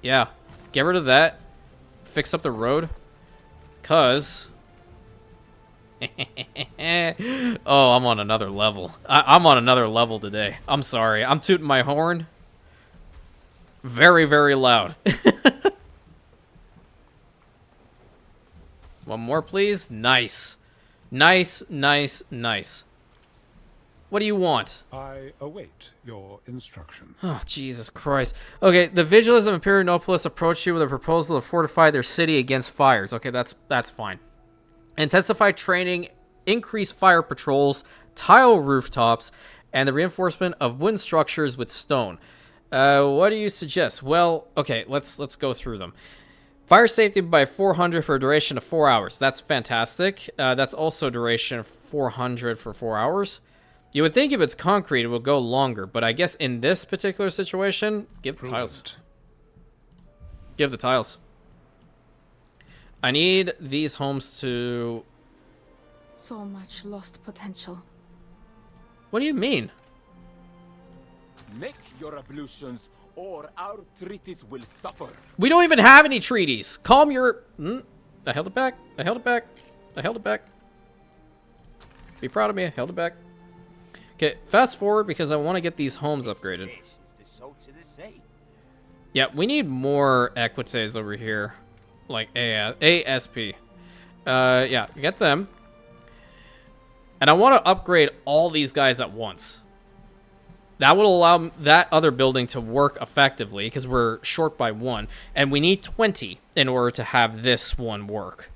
Yeah. Get rid of that. Fix up the road. Cause... Oh, I'm on another level. I'm on another level today. I'm sorry. I'm tooting my horn. Very, very loud. One more, please. Nice. Nice, nice, nice. What do you want? I await your instruction. Oh, Jesus Christ. Okay, the vigilants of Imperianopolis approach you with a proposal to fortify their city against fires. Okay, that's fine. Intensify training, increase fire patrols, tile rooftops, and the reinforcement of wind structures with stone. What do you suggest? Well, okay, let's go through them. Fire safety by 400 for a duration of 4 hours. That's fantastic. That's also duration of 400 for 4 hours. You would think if it's concrete, it would go longer, but I guess in this particular situation, give the tiles. Give the tiles. I need these homes to... So much lost potential. What do you mean? Make your ablutions, or our treaties will suffer. We don't even have any treaties. Calm your... I held it back. I held it back. I held it back. Be proud of me. I held it back. Okay, fast forward because I want to get these homes upgraded. This is the salt of the sea. Yeah, we need more equites over here. Like ASP. Yeah, get them. And I want to upgrade all these guys at once. That would allow that other building to work effectively because we're short by 1. And we need 20 in order to have this one work.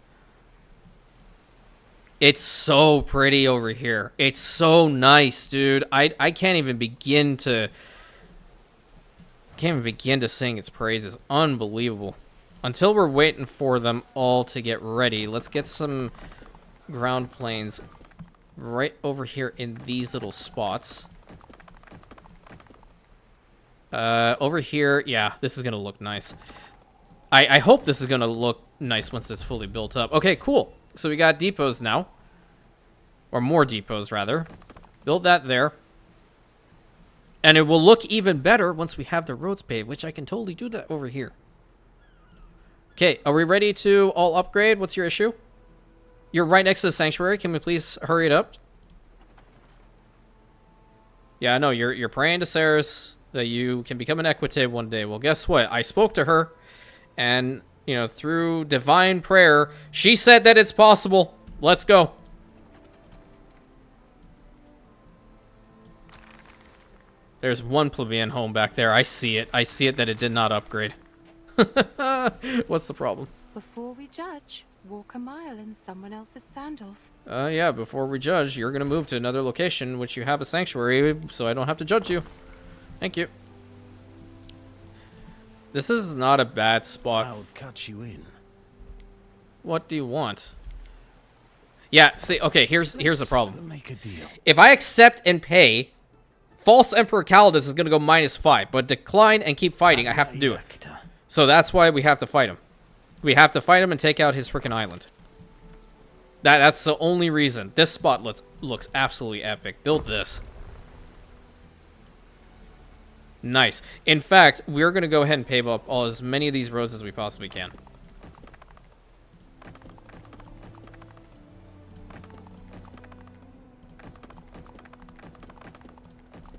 It's so pretty over here. It's so nice, dude. I can't even begin to... sing its praises. Unbelievable. Until we're waiting for them all to get ready, let's get some ground planes right over here in these little spots. Over here, yeah, this is going to look nice. I hope this is going to look nice once it's fully built up. Okay, cool. So we got depots now. Or more depots, rather. Build that there. And it will look even better once we have the roads paved, which I can totally do that over here. Okay, are we ready to all upgrade? What's your issue? You're right next to the sanctuary. Can we please hurry it up? Yeah, I know. You're praying to Ceres that you can become an equitative one day. Well, guess what? I spoke to her, and, you know, through divine prayer, she said that it's possible. Let's go. There's one plebeian home back there. I see it. I see it that it did not upgrade. What's the problem? Before we judge, walk a mile in someone else's sandals. Yeah, before we judge, you're gonna move to another location, which you have a sanctuary, so I don't have to judge you. Thank you. This is not a bad spot. I'll cut you in. What do you want? Yeah, see, okay, here's the problem. Make a deal. If I accept and pay, False Emperor Calidus is gonna go -5, but decline and keep fighting, I have to do it. So that's why we have to fight him. We have to fight him and take out his freaking island. That's the only reason. This spot looks absolutely epic. Build this. Nice. In fact, we're going to go ahead and pave up as many of these roads as we possibly can.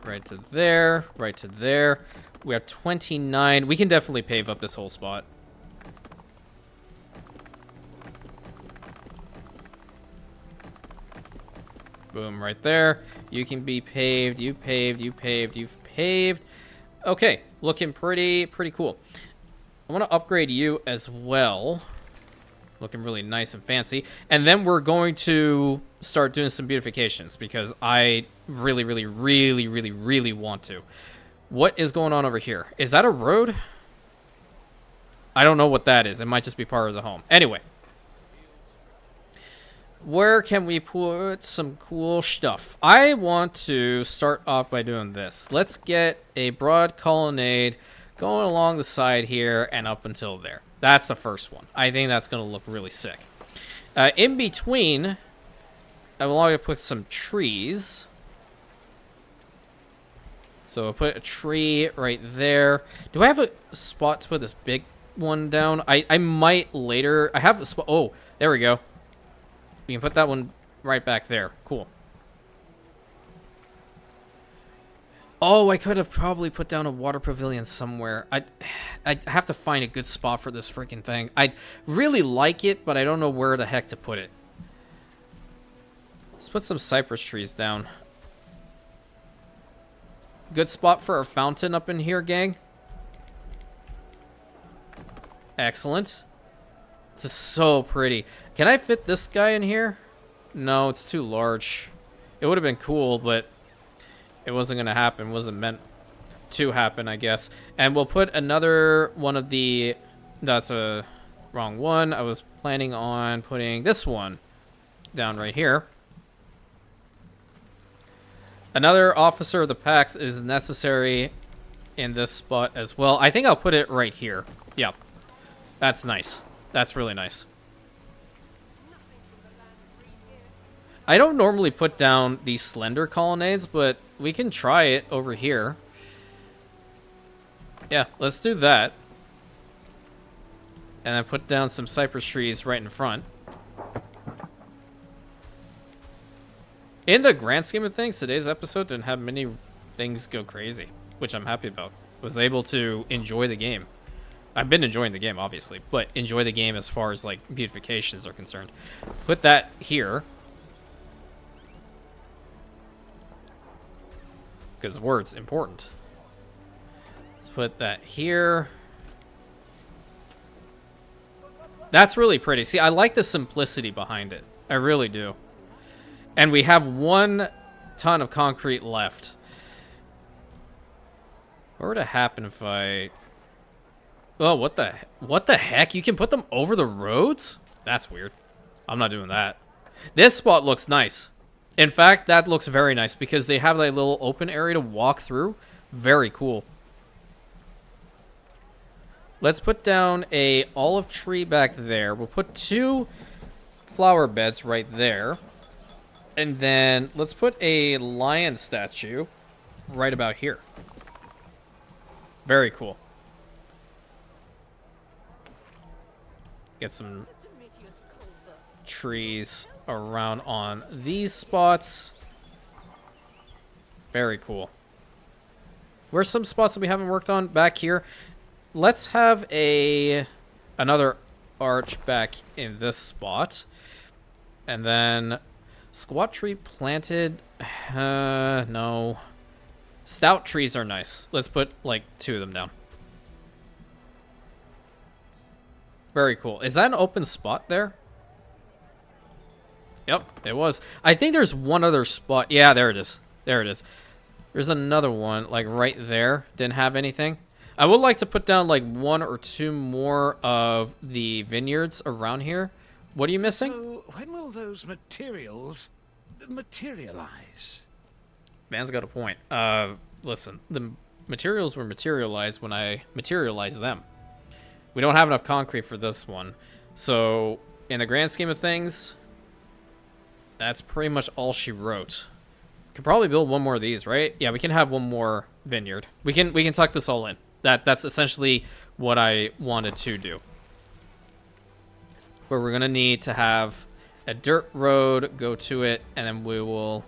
Right to there. Right to there. We have 29. We can definitely pave up this whole spot. Boom, right there. You can be paved. You paved. You paved. You've paved. Okay, looking pretty cool. I want to upgrade you as well. Looking really nice and fancy. And then we're going to start doing some beautifications because I really want to. What is going on over here? Is that a road? I don't know what that is. It might just be part of the home. Anyway. Where can we put some cool stuff? I want to start off by doing this. Let's get a broad colonnade going along the side here and up until there. That's the first one. I think that's going to look really sick. In between, I will want to put some trees. So I'll put a tree right there. Do I have a spot to put this big one down? I might later. I have a spot. Oh, there we go. We can put that one right back there. Cool. Oh, I could have probably put down a water pavilion somewhere. I have to find a good spot for this freaking thing. I really like it, but I don't know where the heck to put it. Let's put some cypress trees down. Good spot for a fountain up in here, gang. Excellent. This is so pretty. Can I fit this guy in here? No, it's too large. It would have been cool, but it wasn't going to happen. Wasn't meant to happen, I guess. And we'll put another one of the... That's a wrong one. I was planning on putting this one down right here. Another officer of the Pax is necessary in this spot as well. I think I'll put it right here. Yeah. That's nice. That's really nice. I don't normally put down these slender colonnades, but we can try it over here. Yeah, let's do that. And then put down some cypress trees right in front. In the grand scheme of things, today's episode didn't have many things go crazy, which I'm happy about. Was able to enjoy the game. I've been enjoying the game, obviously, but enjoy the game as far as, like, beautifications are concerned. Put that here. Because word's important. Let's put that here. That's really pretty. See, I like the simplicity behind it. I really do. And we have 1 ton of concrete left. What would have happened if I... Oh, what the heck? You can put them over the roads? That's weird. I'm not doing that. This spot looks nice. In fact, that looks very nice because they have that little open area to walk through. Very cool. Let's put down a olive tree back there. We'll put 2 flower beds right there. And then let's put a lion statue right about here. Very cool. Get some trees around on these spots. Very cool. Where's some spots that we haven't worked on? Back here. Let's have another arch back in this spot. And then squat tree planted. No. Stout trees are nice. Let's put like 2 of them down. Very cool. Is that an open spot there? Yep, it was. I think there's one other spot. Yeah, there it is. There it is. There's another one like right there. Didn't have anything. I would like to put down like 1 or 2 more of the vineyards around here. What are you missing? So, when will those materials materialize? Man's got a point. Listen, the materials were materialized when I materialized them. We don't have enough concrete for this one. So, in the grand scheme of things, that's pretty much all she wrote. Could probably build 1 more of these, right? Yeah, we can have 1 more vineyard. We can tuck this all in. That's essentially what I wanted to do. Where we're gonna need to have a dirt road, go to it, and then we will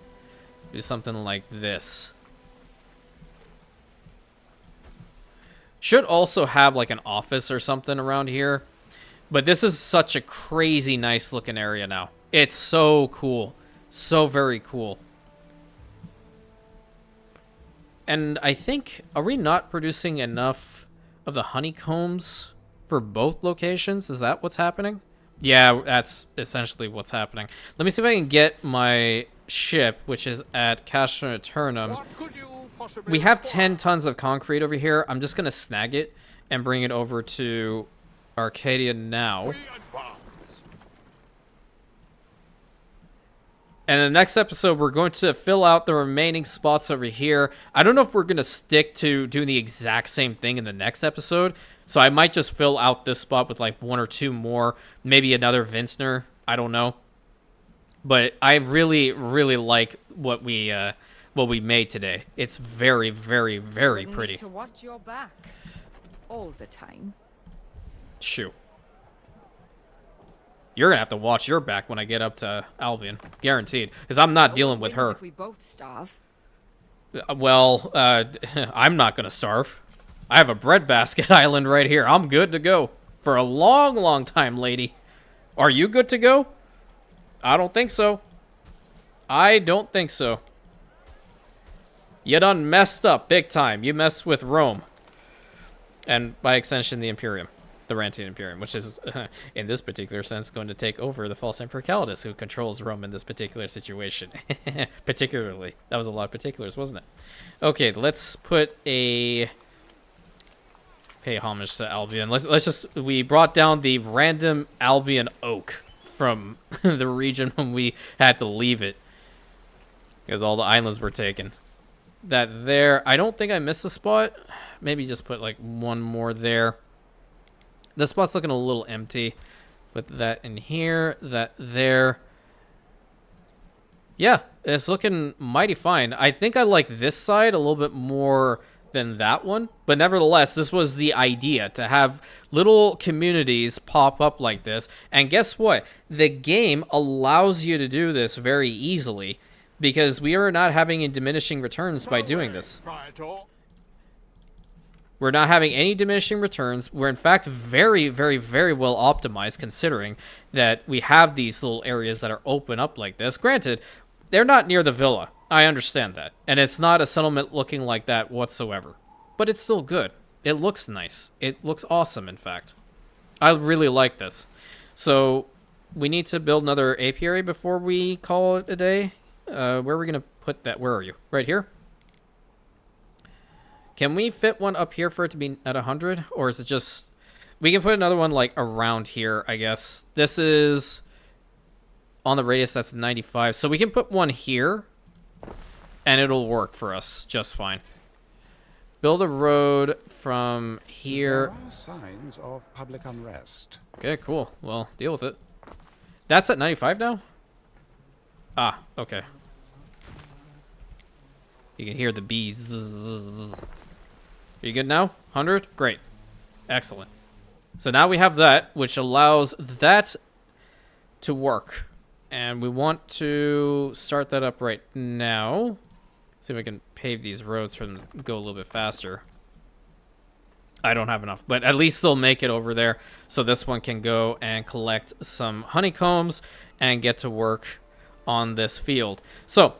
do something like this. Should also have like an office or something around here. But this is such a crazy nice looking area now. It's so cool. So very cool. And I think, are we not producing enough of the honeycombs for both locations? Is that what's happening? Yeah, that's essentially what's happening. Let me see if I can get my ship, which is at Castra Eternum. We have 10 tons of concrete over here. I'm just going to snag it and bring it over to Arcadia now. And in the next episode, we're going to fill out the remaining spots over here. I don't know if we're going to stick to doing the exact same thing in the next episode. So I might just fill out this spot with like 1 or 2 more. Maybe another vintner. I don't know. But I really, really like what we made today. It's very, very, very pretty. Need to watch your back all the time. Shoot. You're going to have to watch your back when I get up to Albion. Guaranteed. Because I'm not dealing with her. If we both starve. Well, I'm not going to starve. I have a breadbasket island right here. I'm good to go. For a long, long time, lady. Are you good to go? I don't think so. I don't think so. You done messed up big time. You messed with Rome. And by extension, the Imperium. The Rantian Imperium, which is, in this particular sense, going to take over the false Emperor Calidus, who controls Rome in this particular situation. Particularly. That was a lot of particulars, wasn't it? Okay, let's put a... Pay homage to Albion. Let's just... We brought down the random Albion oak from the region when we had to leave it. Because all the islands were taken. That there... I don't think I missed a spot. Maybe just put, like, 1 more there. This spot's looking a little empty. Put that in here, that there. Yeah, it's looking mighty fine. I think I like this side a little bit more than that one. But nevertheless, this was the idea, to have little communities pop up like this. And guess what? The game allows you to do this very easily. Because we are not having any diminishing returns by doing this. We're not having any diminishing returns. We're, in fact, very, very, very well optimized, considering that we have these little areas that are open up like this. Granted, they're not near the villa. I understand that. And it's not a settlement looking like that whatsoever. But it's still good. It looks nice. It looks awesome, in fact. I really like this. So, we need to build another apiary before we call it a day. Where are we going to put that? Where are you? Right here? Can we fit one up here for it to be at 100? Or is it just... We can put another one, like, around here, I guess. This is... On the radius, that's 95. So we can put one here. And it'll work for us just fine. Build a road from here. There are signs of public unrest. Okay, cool. Well, deal with it. That's at 95 now? Ah, okay. You can hear the bees. Are you good now? 100? Great. Excellent. So now we have that, which allows that to work. And we want to start that up right now. See if we can pave these roads for them to go a little bit faster. I don't have enough, but at least they'll make it over there. So this one can go and collect some honeycombs and get to work on this field. So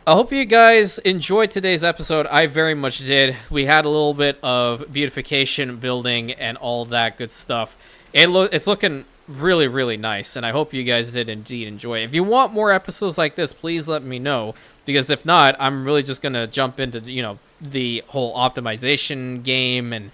I hope you guys enjoyed today's episode. I very much did. We had a little bit of beautification, building, and all that good stuff. It's looking really, really nice, and I hope you guys did indeed enjoy it. If you want more episodes like this, please let me know, because if not, I'm really just going to jump into, the whole optimization game and,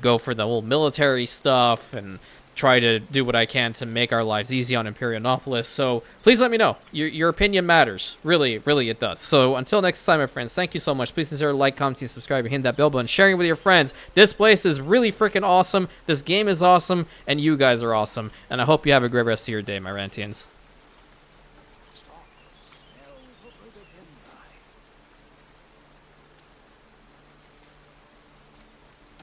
go for the whole military stuff and try to do what I can to make our lives easy on Imperionopolis. So please let me know. Your opinion matters. Really, really it does. So until next time, my friends, thank you so much. Please consider like, commenting, subscribing, hitting that bell button, sharing with your friends. This place is really freaking awesome. This game is awesome, and you guys are awesome. And I hope you have a great rest of your day, my Rantians.